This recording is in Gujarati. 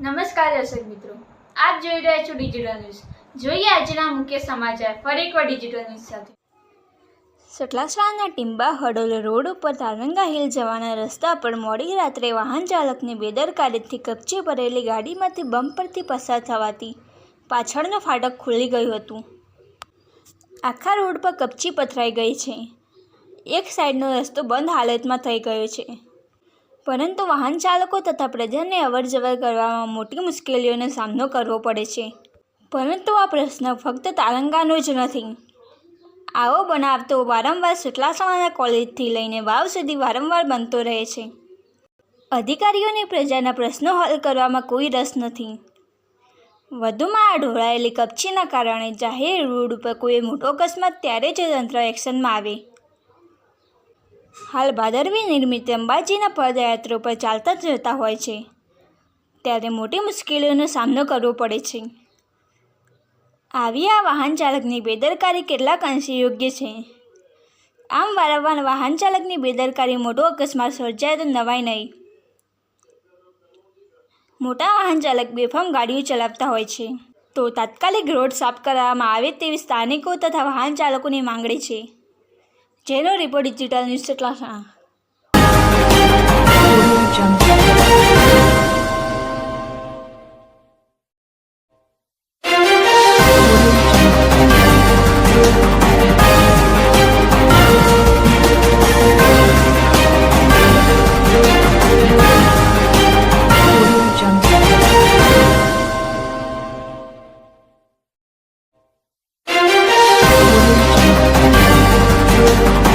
નમસ્કાર દર્શક મિત્રો, આપ જોઈ રહ્યા છો ડિજિટલ ન્યૂઝ। જોઈએ આજના મુખ્ય સમાચાર ફરી એકવાર ડિજિટલ ન્યૂઝ સાથે। સતલાસણાના ટીંબા હડોલ રોડ ઉપર તારંગા હિલ જવાના રસ્તા પર મોડી રાત્રે વાહન ચાલકની બેદરકારીથી કપચી ભરેલી ગાડીમાંથી બમ્પરથી પસાર થવાથી પાછળનું ફાટક ખુલી ગયું હતું। આખા રોડ પર કપચી પથરાઈ ગઈ છે। એક સાઈડનો રસ્તો બંધ હાલતમાં થઈ ગયો છે, પરંતુ વાહન ચાલકો તથા પ્રજાને અવરજવર કરવામાં મોટી મુશ્કેલીઓનો સામનો કરવો પડે છે। પરંતુ આ પ્રશ્ન ફક્ત તારંગાનો જ નથી। આવો બનાવ તો વારંવાર સતલાસણાના કોલેજથી લઈને વાવ સુધી વારંવાર બનતો રહે છે। અધિકારીઓને પ્રજાના પ્રશ્નો હલ કરવામાં કોઈ રસ નથી। વધુમાં આ ઢોળાયેલી કપચીના કારણે જાહેર રોડ ઉપર કોઈ મોટો અકસ્માત ત્યારે જ તંત્ર એક્શનમાં આવે। હાલ ભાદરવી નિમિત્તે અંબાજીના પદયાત્રીઓ પર ચાલતા જતા હોય છે, ત્યારે મોટી મુશ્કેલીઓનો સામનો કરવો પડે છે। આવી આ વાહન ચાલકની બેદરકારી કેટલાક અંશે યોગ્ય છે। આમ વારંવાર વાહન ચાલકની બેદરકારી મોટો અકસ્માત સર્જાય તો નવાઈ નહીં। મોટા વાહન ચાલક બેફામ ગાડીઓ ચલાવતા હોય છે, તો તાત્કાલિક રોડ સાફ કરવામાં આવે તેવી સ્થાનિકો તથા વાહન ચાલકોની માંગણી છે। જેનો રિપોર્ટ ડિજિટલ ન્યૂઝ સતલાસણા।